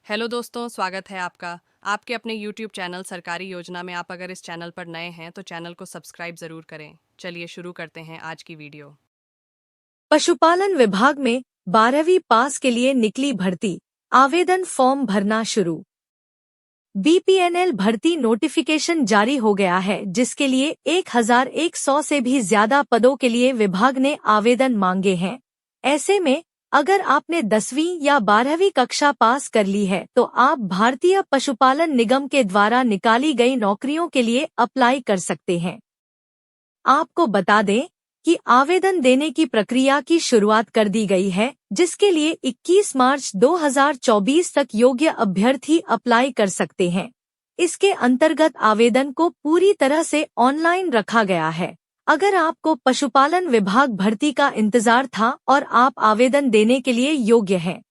Hello दोस्तों, स्वागत है आपका आपके अपने यूट्यूब चैनल सरकारी योजना में। आप अगर इस चैनल पर नए हैं तो चैनल को सब्सक्राइब ज़रूर करें। चलिए शुरू करते हैं आज की वीडियो। पशुपालन विभाग में 12वीं पास के लिए निकली भर्ती, आवेदन फॉर्म भरना शुरू। बीपीएनएल भर्ती नोटिफिकेशन जारी हो गया है, जिसके लिए 1100 से भी ज्यादा पदों के लिए विभाग ने आवेदन मांगे हैं। ऐसे में अगर आपने 10वीं या 12वीं कक्षा पास कर ली है तो आप भारतीय पशुपालन निगम के द्वारा निकाली गई नौकरियों के लिए अप्लाई कर सकते हैं। आपको बता दें कि आवेदन देने की प्रक्रिया की शुरुआत कर दी गई है, जिसके लिए 21 मार्च 2024 तक योग्य अभ्यर्थी अप्लाई कर सकते हैं। इसके अंतर्गत आवेदन को पूरी तरह से ऑनलाइन रखा गया है। अगर आपको पशुपालन विभाग भर्ती का इंतजार था और आप आवेदन देने के लिए योग्य हैं,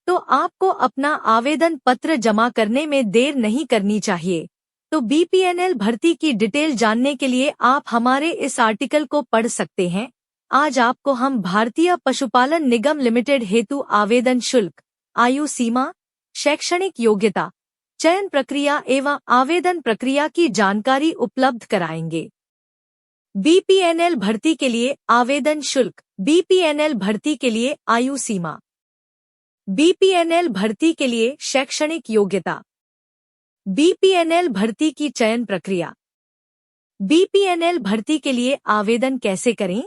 तो आपको अपना आवेदन पत्र जमा करने में देर नहीं करनी चाहिए। तो बीपीएनएल भर्ती की डिटेल जानने के लिए आप हमारे इस आर्टिकल को पढ़ सकते हैं। आज आपको हम भारतीय पशुपालन निगम लिमिटेड हेतु आवेदन शुल्क, आयु सीमा, शैक्षणिक योग्यता, चयन प्रक्रिया एवं आवेदन प्रक्रिया की जानकारी उपलब्ध कराएंगे। बीपीएनएल भर्ती के लिए आवेदन शुल्क, बीपीएनएल भर्ती के लिए आयु सीमा, बीपीएनएल भर्ती के लिए शैक्षणिक योग्यता, बीपीएनएल भर्ती की चयन प्रक्रिया। बीपीएनएल भर्ती के लिए आवेदन कैसे करें?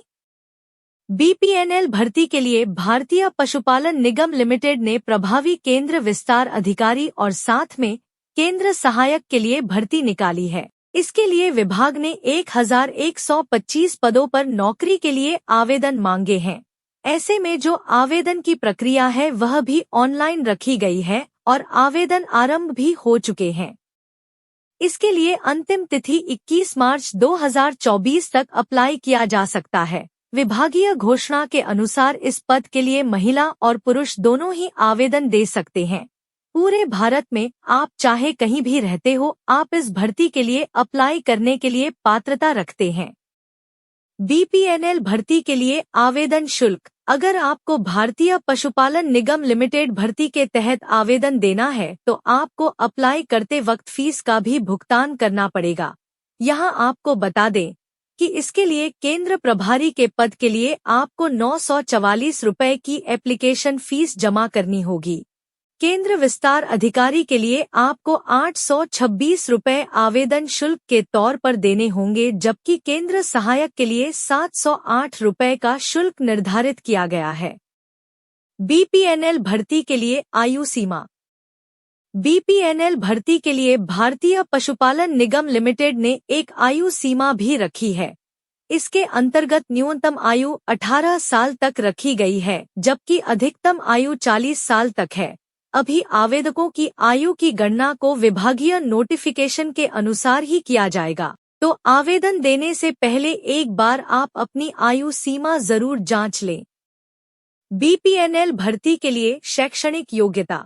बीपीएनएल भर्ती के लिए भारतीय पशुपालन निगम लिमिटेड ने प्रभावी केंद्र विस्तार अधिकारी और साथ में केंद्र सहायक के लिए भर्ती निकाली है। इसके लिए विभाग ने 1125 पदों पर नौकरी के लिए आवेदन मांगे हैं। ऐसे में जो आवेदन की प्रक्रिया है वह भी ऑनलाइन रखी गई है और आवेदन आरंभ भी हो चुके हैं। इसके लिए अंतिम तिथि 21 मार्च 2024 तक अप्लाई किया जा सकता है। विभागीय घोषणा के अनुसार इस पद के लिए महिला और पुरुष दोनों ही आवेदन दे सकते हैं। पूरे भारत में आप चाहे कहीं भी रहते हो, आप इस भर्ती के लिए अप्लाई करने के लिए पात्रता रखते हैं। बीपीएनएल भर्ती के लिए आवेदन शुल्क। अगर आपको भारतीय पशुपालन निगम लिमिटेड भर्ती के तहत आवेदन देना है तो आपको अप्लाई करते वक्त फीस का भी भुगतान करना पड़ेगा। यहाँ आपको बता दें कि इसके लिए केंद्र प्रभारी के पद के लिए आपको 944 रुपए की एप्लीकेशन फीस जमा करनी होगी। केंद्र विस्तार अधिकारी के लिए आपको 826 रुपए आवेदन शुल्क के तौर पर देने होंगे, जबकि केंद्र सहायक के लिए 708 रुपए का शुल्क निर्धारित किया गया है। बीपीएनएल भर्ती के लिए आयु सीमा। बीपीएनएल भर्ती के लिए भारतीय पशुपालन निगम लिमिटेड ने एक आयु सीमा भी रखी है। इसके अंतर्गत न्यूनतम आयु 18 साल तक रखी गई है, जबकि अधिकतम आयु 40 साल तक है। अभी आवेदकों की आयु की गणना को विभागीय नोटिफिकेशन के अनुसार ही किया जाएगा, तो आवेदन देने से पहले एक बार आप अपनी आयु सीमा जरूर जांच लें। बीपीएनएल भर्ती के लिए शैक्षणिक योग्यता।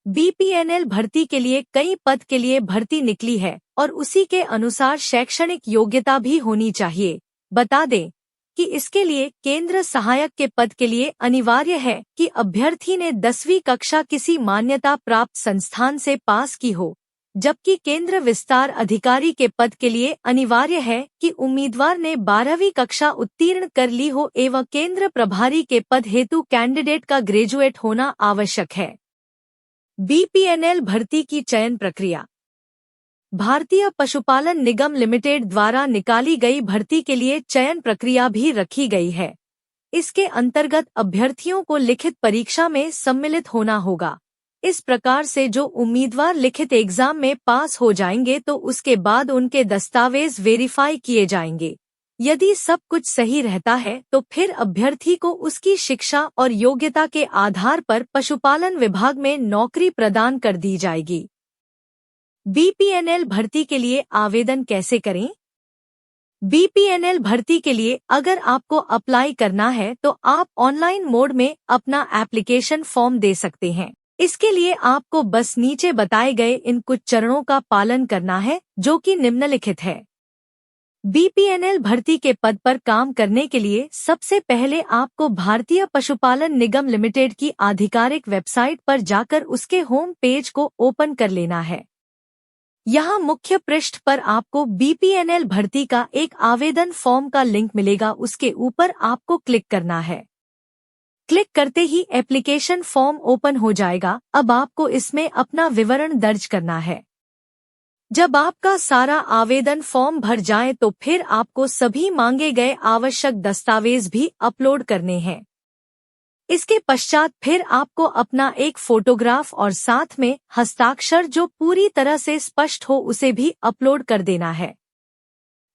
बीपीएनएल भर्ती के लिए कई पद के लिए भर्ती निकली है और उसी के अनुसार शैक्षणिक योग्यता भी होनी चाहिए। बता दें कि इसके लिए केंद्र सहायक के पद के लिए अनिवार्य है कि अभ्यर्थी ने 10वीं कक्षा किसी मान्यता प्राप्त संस्थान से पास की हो, जबकि केंद्र विस्तार अधिकारी के पद के लिए अनिवार्य है कि उम्मीदवार ने 12वीं कक्षा उत्तीर्ण कर ली हो एवं केंद्र प्रभारी के पद हेतु कैंडिडेट का ग्रेजुएट होना आवश्यक है। बीपीएनएल भर्ती की चयन प्रक्रिया। भारतीय पशुपालन निगम लिमिटेड द्वारा निकाली गई भर्ती के लिए चयन प्रक्रिया भी रखी गई है। इसके अंतर्गत अभ्यर्थियों को लिखित परीक्षा में सम्मिलित होना होगा। इस प्रकार से जो उम्मीदवार लिखित एग्जाम में पास हो जाएंगे तो उसके बाद उनके दस्तावेज वेरीफाई किए जाएंगे। यदि सब कुछ सही रहता है तो फिर अभ्यर्थी को उसकी शिक्षा और योग्यता के आधार पर पशुपालन विभाग में नौकरी प्रदान कर दी जाएगी। बीपीएनएल भर्ती के लिए आवेदन कैसे करें? बीपीएनएल भर्ती के लिए अगर आपको अप्लाई करना है तो आप ऑनलाइन मोड में अपना एप्लीकेशन फॉर्म दे सकते हैं। इसके लिए आपको बस नीचे बताए गए इन कुछ चरणों का पालन करना है, जो कि निम्नलिखित है। बीपीएनएल भर्ती के पद पर काम करने के लिए सबसे पहले आपको भारतीय पशुपालन निगम लिमिटेड की आधिकारिक वेबसाइट पर जाकर उसके होम पेज को ओपन कर लेना है। यहाँ मुख्य पृष्ठ पर आपको बीपीएनएल भर्ती का एक आवेदन फॉर्म का लिंक मिलेगा, उसके ऊपर आपको क्लिक करना है। क्लिक करते ही एप्लीकेशन फॉर्म ओपन हो जाएगा। अब आपको इसमें अपना विवरण दर्ज करना है। जब आपका सारा आवेदन फॉर्म भर जाए तो फिर आपको सभी मांगे गए आवश्यक दस्तावेज भी अपलोड करने हैं। इसके पश्चात फिर आपको अपना एक फोटोग्राफ और साथ में हस्ताक्षर जो पूरी तरह से स्पष्ट हो उसे भी अपलोड कर देना है।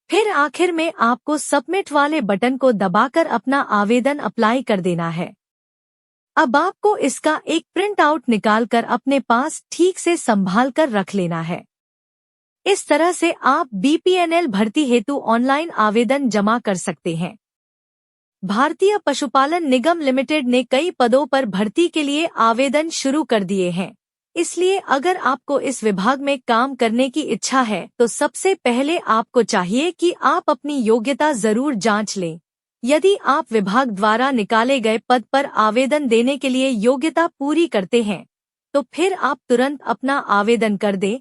फिर आखिर में आपको सबमिट वाले बटन को दबाकर अपना आवेदन अप्लाई कर देना है। अब आपको इसका एक प्रिंट आउट निकालकर अपने पास ठीक से संभाल कर रख लेना है। इस तरह से आप बीपीएनएल भर्ती हेतु ऑनलाइन आवेदन जमा कर सकते हैं। भारतीय पशुपालन निगम लिमिटेड ने कई पदों पर भर्ती के लिए आवेदन शुरू कर दिए हैं, इसलिए अगर आपको इस विभाग में काम करने की इच्छा है तो सबसे पहले आपको चाहिए कि आप अपनी योग्यता जरूर जांच लें। यदि आप विभाग द्वारा निकाले गए पद पर आवेदन देने के लिए योग्यता पूरी करते हैं तो फिर आप तुरंत अपना आवेदन कर दें।